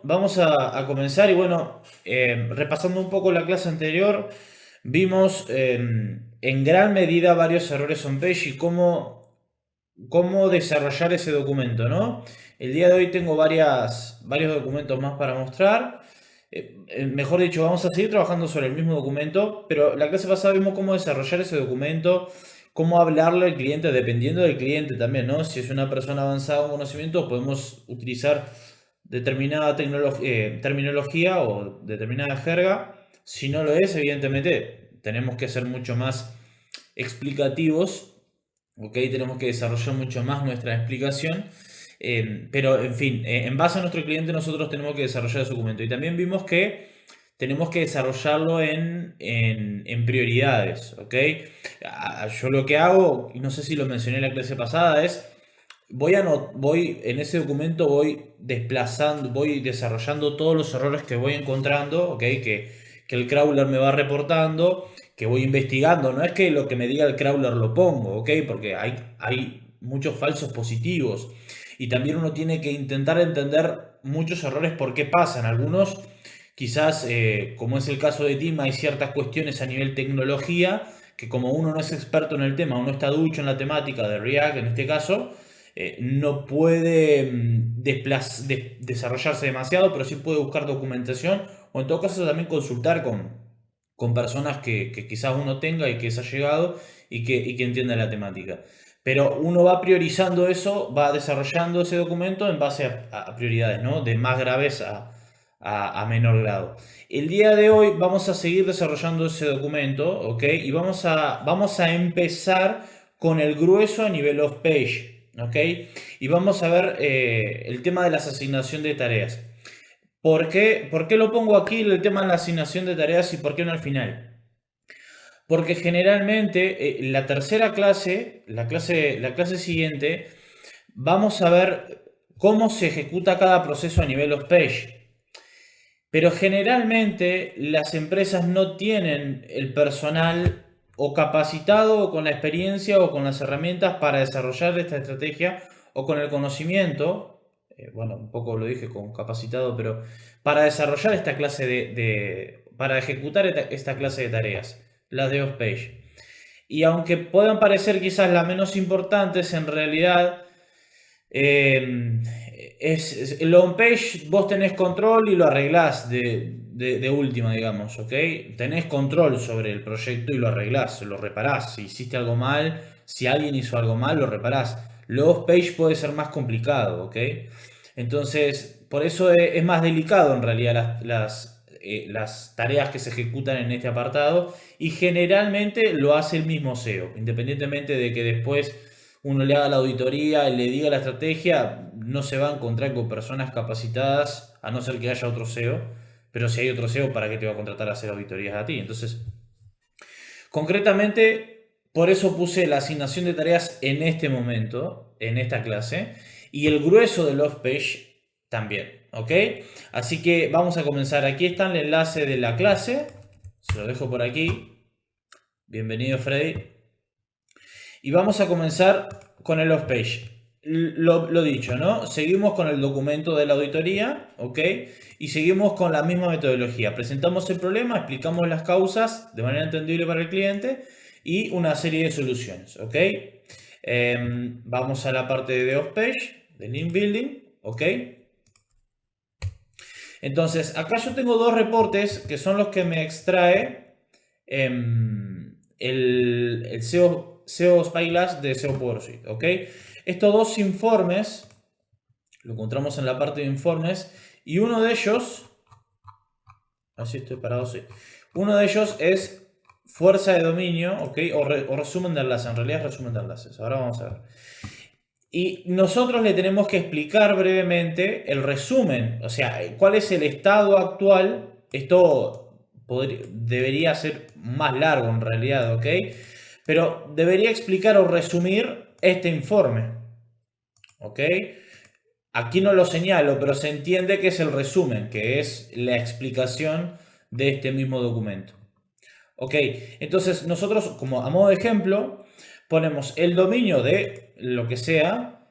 vamos a comenzar y bueno, repasando un poco la clase anterior, vimos en gran medida varios errores on-page y cómo desarrollar ese documento, ¿no? El día de hoy tengo varios documentos más para mostrar. Mejor dicho, vamos a seguir trabajando sobre el mismo documento, pero la clase pasada vimos cómo desarrollar ese documento, cómo hablarle al cliente, dependiendo del cliente también, ¿no? Si es una persona avanzada en conocimiento, podemos utilizar determinada terminología o determinada jerga. Si no lo es, evidentemente, tenemos que ser mucho más explicativos, ¿ok? Tenemos que desarrollar mucho más nuestra explicación. Pero, en fin, en base a nuestro cliente nosotros tenemos que desarrollar ese documento. Y también vimos que tenemos que desarrollarlo en prioridades, ¿ok? Yo lo que hago, y no sé si lo mencioné en la clase pasada, es voy en ese documento voy desplazando, voy desarrollando todos los errores que voy encontrando, ¿ok? Que el crawler me va reportando, que voy investigando. No es que lo que me diga el crawler lo pongo, ¿ok? Porque hay muchos falsos positivos. Y también uno tiene que intentar entender muchos errores por qué pasan. Algunos, quizás, como es el caso de Tim, hay ciertas cuestiones a nivel tecnología que como uno no es experto en el tema, uno está ducho en la temática de React en este caso, no puede desarrollarse demasiado, pero sí puede buscar documentación o en todo caso también consultar con personas que quizás uno tenga y que se ha llegado y que entienda la temática. Pero uno va priorizando eso, va desarrollando ese documento en base a prioridades, ¿no? De más graves a menor grado. El día de hoy vamos a seguir desarrollando ese documento, ¿ok? Y vamos a empezar con el grueso a nivel off-page, ¿ok? Y vamos a ver el tema de la asignación de tareas. ¿Por qué lo pongo aquí el tema de la asignación de tareas y por qué no al final? Porque generalmente la tercera clase, la clase siguiente, vamos a ver cómo se ejecuta cada proceso a nivel off-page. Pero generalmente las empresas no tienen el personal o capacitado o con la experiencia o con las herramientas para desarrollar esta estrategia o con el conocimiento, bueno, un poco lo dije con capacitado, pero para desarrollar esta clase para ejecutar esta clase de tareas, las de off-page. Y aunque puedan parecer quizás las menos importantes, en realidad eh, el on-page vos tenés control y lo arreglás de última, digamos, ¿ok? Tenés control sobre el proyecto y lo arreglás, lo reparás. Si hiciste algo mal, si alguien hizo algo mal, lo reparás. Lo off-page puede ser más complicado, ¿ok? Entonces, por eso es más delicado en realidad las tareas que se ejecutan en este apartado y generalmente lo hace el mismo SEO, independientemente de que después uno le haga la auditoría y le diga la estrategia, no se va a encontrar con personas capacitadas, a no ser que haya otro SEO. Pero si hay otro SEO, ¿para qué te va a contratar a hacer auditorías a ti? Entonces, concretamente, por eso puse la asignación de tareas en este momento, en esta clase, y el grueso del off-page también, ¿ok? Así que vamos a comenzar. Aquí está el enlace de la clase, se lo dejo por aquí. Bienvenido, Freddy. Y vamos a comenzar con el off-page. Lo dicho, ¿no? Seguimos con el documento de la auditoría, ¿ok? Y seguimos con la misma metodología. Presentamos el problema, explicamos las causas de manera entendible para el cliente y una serie de soluciones, ¿ok? Vamos a la parte de off-page, de link building, ¿ok? Entonces, acá yo tengo dos reportes que son los que me extrae el SEO Spyglass de SEO PowerSuite, ¿ok? Estos dos informes, lo encontramos en la parte de informes, y uno de ellos, así estoy parado, sí. Uno de ellos es fuerza de dominio, ¿ok? O resumen de enlaces, en realidad es resumen de enlaces. Ahora vamos a ver. Y nosotros le tenemos que explicar brevemente el resumen, o sea, cuál es el estado actual. Esto debería ser más largo en realidad, ¿ok? Pero debería explicar o resumir este informe, ¿ok? Aquí no lo señalo, pero se entiende que es el resumen, que es la explicación de este mismo documento. ¿Ok? Entonces nosotros, como a modo de ejemplo, ponemos el dominio de lo que sea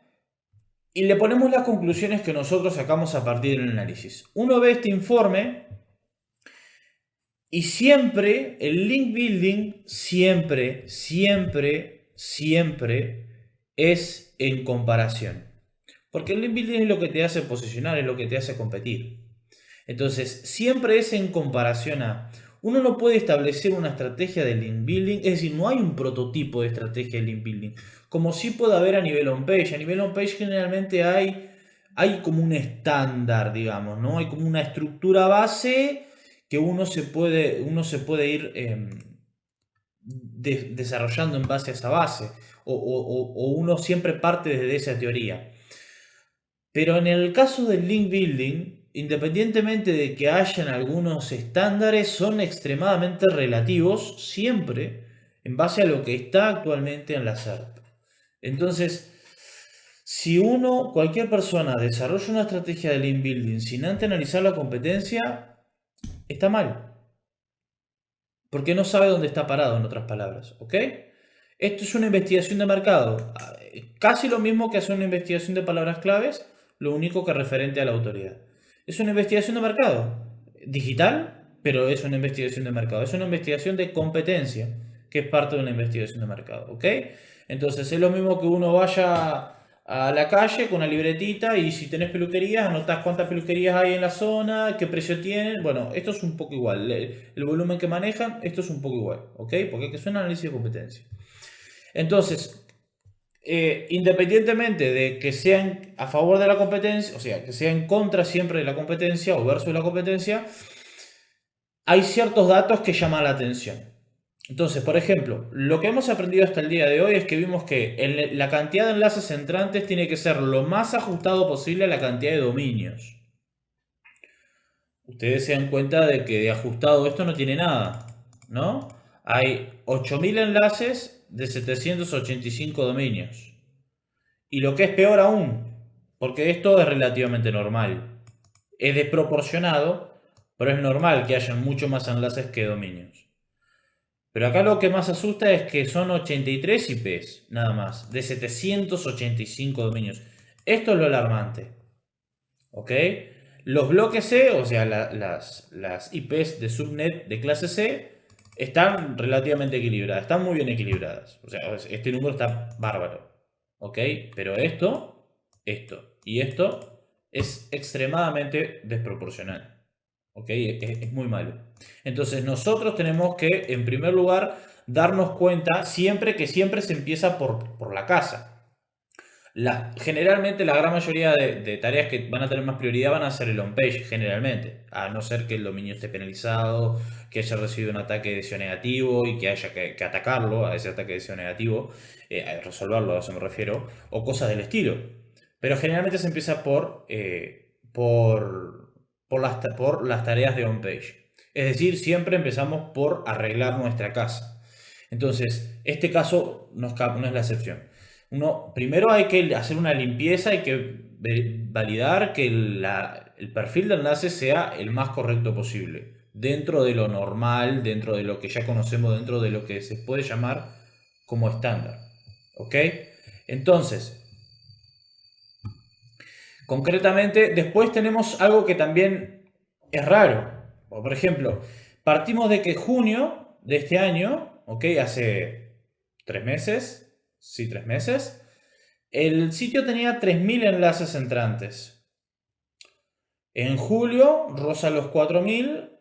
y le ponemos las conclusiones que nosotros sacamos a partir del análisis. Uno ve este informe y siempre el link building, siempre es en comparación. Porque el link building es lo que te hace posicionar, es lo que te hace competir. Entonces, siempre es en comparación a... Uno no puede establecer una estrategia de link building, es decir, no hay un prototipo de estrategia de link building, como sí puede haber a nivel on-page. A nivel on-page generalmente hay como un estándar, digamos, ¿no? Hay como una estructura base que uno se puede ir desarrollando en base a esa base, o uno siempre parte desde esa teoría. Pero en el caso del link building, independientemente de que hayan algunos estándares, son extremadamente relativos siempre en base a lo que está actualmente en la SERP. Entonces, si cualquier persona desarrolla una estrategia de link building sin antes analizar la competencia, está mal. Porque no sabe dónde está parado, en otras palabras, ¿ok? Esto es una investigación de mercado. Casi lo mismo que hacer una investigación de palabras claves, lo único que referente a la autoridad. Es una investigación de mercado. Digital, pero es una investigación de mercado. Es una investigación de competencia, que es parte de una investigación de mercado, ¿ok? Entonces es lo mismo que uno vaya a la calle con una libretita y si tenés peluquerías, anotás cuántas peluquerías hay en la zona, qué precio tienen. Bueno, esto es un poco igual. El volumen que manejan, esto es un poco igual, ¿ok? Porque es un análisis de competencia. Entonces, independientemente de que sean a favor de la competencia, o sea, que sean en contra siempre de la competencia o versus la competencia, hay ciertos datos que llaman la atención. Entonces, por ejemplo, lo que hemos aprendido hasta el día de hoy es que vimos que la cantidad de enlaces entrantes tiene que ser lo más ajustado posible a la cantidad de dominios. Ustedes se dan cuenta de que de ajustado esto no tiene nada, ¿no? Hay 8000 enlaces de 785 dominios. Y lo que es peor aún, porque esto es relativamente normal. Es desproporcionado, pero es normal que haya mucho más enlaces que dominios. Pero acá lo que más asusta es que son 83 IPs, nada más, de 785 dominios. Esto es lo alarmante. ¿Ok? Los bloques C, o sea, las IPs de subnet de clase C, están relativamente equilibradas, están muy bien equilibradas. O sea, este número está bárbaro. ¿Ok? Pero esto y esto es extremadamente desproporcional. ¿Ok? Es muy malo. Entonces nosotros tenemos que, en primer lugar, darnos cuenta que siempre se empieza por la casa. Generalmente la gran mayoría de tareas que van a tener más prioridad van a ser el on-page, generalmente. A no ser que el dominio esté penalizado, que haya recibido un ataque de deseo negativo y que haya que atacarlo a ese ataque de deseo negativo, resolverlo, a eso me refiero, o cosas del estilo. Pero generalmente se empieza por las tareas de on-page. Es decir, siempre empezamos por arreglar nuestra casa. Entonces, este caso no es la excepción. Primero hay que hacer una limpieza, hay que validar que el perfil de enlace sea el más correcto posible, dentro de lo normal, dentro de lo que ya conocemos, dentro de lo que se puede llamar como estándar. ¿Ok? Entonces, concretamente, después tenemos algo que también es raro. Por ejemplo, partimos de que junio de este año, ¿ok? Hace 3 meses, sí, 3 meses, el sitio tenía 3000 enlaces entrantes. En julio roza los 4000.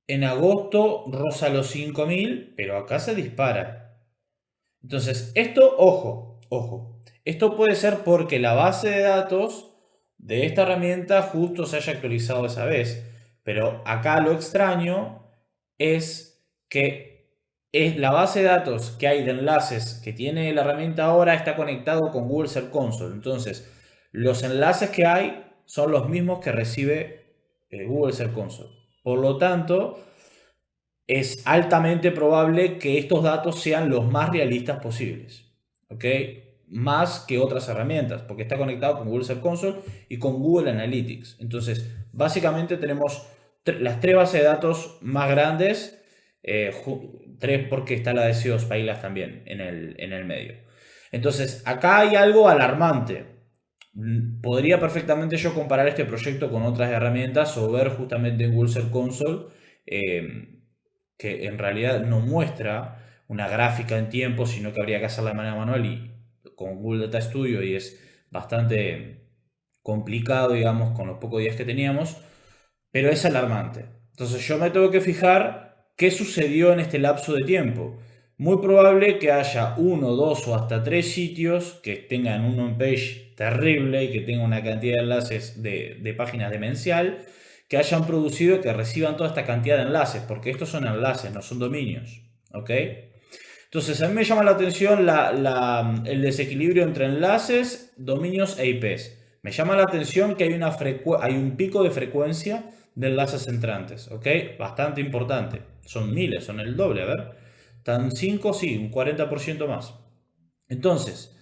En agosto roza los 5000, pero acá se dispara. Entonces, esto, ojo. Esto puede ser porque la base de datos de esta herramienta justo se haya actualizado esa vez. Pero acá lo extraño es que la base de datos que hay de enlaces que tiene la herramienta ahora está conectado con Google Search Console. Entonces, los enlaces que hay son los mismos que recibe Google Search Console. Por lo tanto, es altamente probable que estos datos sean los más realistas posibles. ¿Ok? Más que otras herramientas, porque está conectado con Google Search Console y con Google Analytics. Entonces, básicamente tenemos las 3 bases de datos más grandes, 3 porque está la de SEO Spyglass también en el medio. Entonces, acá hay algo alarmante. Podría perfectamente yo comparar este proyecto con otras herramientas o ver justamente en Google Search Console que en realidad no muestra una gráfica en tiempo, sino que habría que hacerla de manera manual y con Google Data Studio y es bastante complicado, digamos, con los pocos días que teníamos, pero es alarmante. Entonces yo me tengo que fijar qué sucedió en este lapso de tiempo. Muy probable que haya uno, dos o hasta tres sitios que tengan un on-page terrible y que tengan una cantidad de enlaces de páginas demencial, que hayan producido que reciban toda esta cantidad de enlaces, porque estos son enlaces, no son dominios. ¿Ok? Entonces a mí me llama la atención el desequilibrio entre enlaces, dominios e IPs. Me llama la atención que hay un pico de frecuencia de enlaces entrantes, ¿ok? Bastante importante. Son miles, son el doble, a ver. Tan 5, sí, un 40% más. Entonces,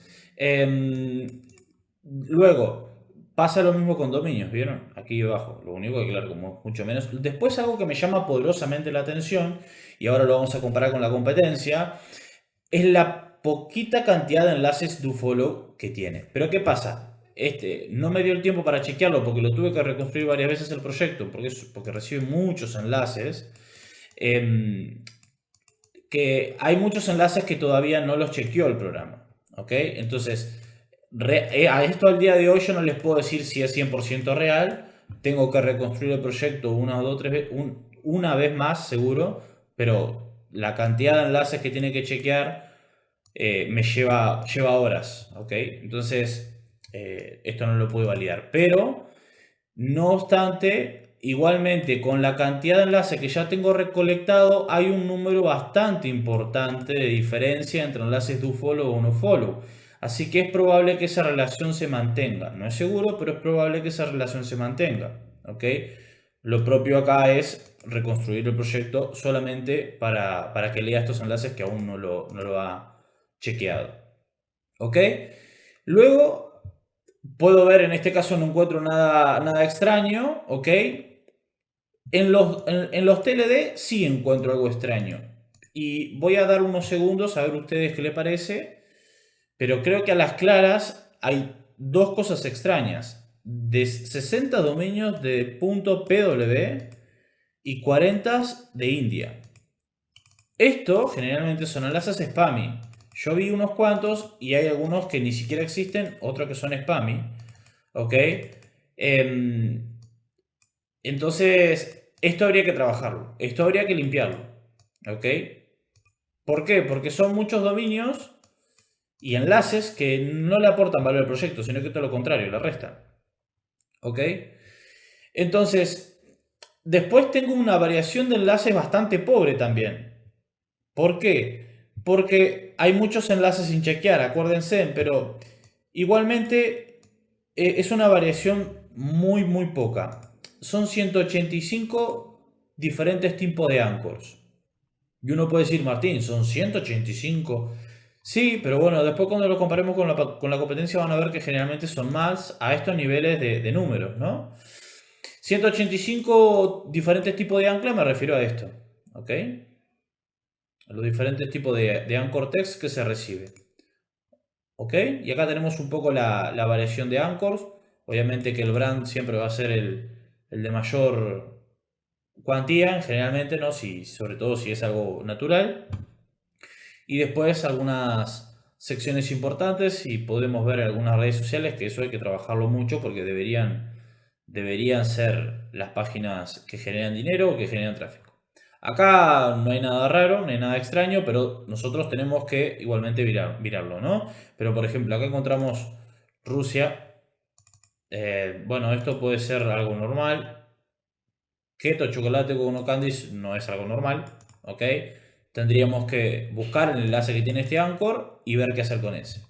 luego, pasa lo mismo con dominios, ¿vieron? Aquí abajo. Lo único que, claro, como mucho menos. Después algo que me llama poderosamente la atención, y ahora lo vamos a comparar con la competencia, es la poquita cantidad de enlaces dofollow que tiene. Pero ¿qué pasa? No me dio el tiempo para chequearlo porque lo tuve que reconstruir varias veces el proyecto, porque recibe muchos enlaces. Que hay muchos enlaces que todavía no los chequeó el programa. ¿Ok? Entonces, a esto al día de hoy yo no les puedo decir si es 100% real. Tengo que reconstruir el proyecto una vez más, seguro, pero la cantidad de enlaces que tiene que chequear me lleva horas, ¿ok? Entonces, esto no lo puedo validar. Pero, no obstante, igualmente, con la cantidad de enlaces que ya tengo recolectado, hay un número bastante importante de diferencia entre enlaces dofollow o nofollow. Así que es probable que esa relación se mantenga. No es seguro, pero es probable que esa relación se mantenga, ¿ok? Lo propio acá es reconstruir el proyecto solamente para que lea estos enlaces que aún no lo ha chequeado. ¿Ok? Luego puedo ver, en este caso no encuentro nada extraño. ¿Ok? En los TLD sí encuentro algo extraño. Y voy a dar unos segundos a ver ustedes qué les parece. Pero creo que a las claras hay dos cosas extrañas. De 60 dominios de .pw y 40 de India. Esto generalmente son enlaces spammy. Yo vi unos cuantos y hay algunos que ni siquiera existen, otros que son spammy. ¿Ok? Entonces, esto habría que trabajarlo. Esto habría que limpiarlo. ¿Ok? ¿Por qué? Porque son muchos dominios y enlaces que no le aportan valor al proyecto, sino que todo lo contrario, le restan. ¿Ok? Entonces, después tengo una variación de enlaces bastante pobre también. ¿Por qué? Porque hay muchos enlaces sin chequear, acuérdense, pero igualmente es una variación muy, muy poca. Son 185 diferentes tipos de anchors. Y uno puede decir, Martín, son 185. Sí, pero bueno, después cuando lo comparemos con la competencia van a ver que generalmente son más a estos niveles de números, ¿no? 185 diferentes tipos de ancla, me refiero a esto, ¿ok? Los diferentes tipos de anchor text que se recibe. ¿Ok? Y acá tenemos un poco la variación de anchors. Obviamente que el brand siempre va a ser el de mayor cuantía, generalmente, ¿no? Sobre todo si es algo natural. Y después algunas secciones importantes y podemos ver algunas redes sociales que eso hay que trabajarlo mucho porque deberían ser las páginas que generan dinero o que generan tráfico. Acá no hay nada raro, no hay nada extraño, pero nosotros tenemos que igualmente mirarlo, ¿no? Pero por ejemplo, acá encontramos Rusia. Bueno, esto puede ser algo normal. Keto, chocolate con uno candies no es algo normal, ¿ok? Tendríamos que buscar el enlace que tiene este anchor y ver qué hacer con ese.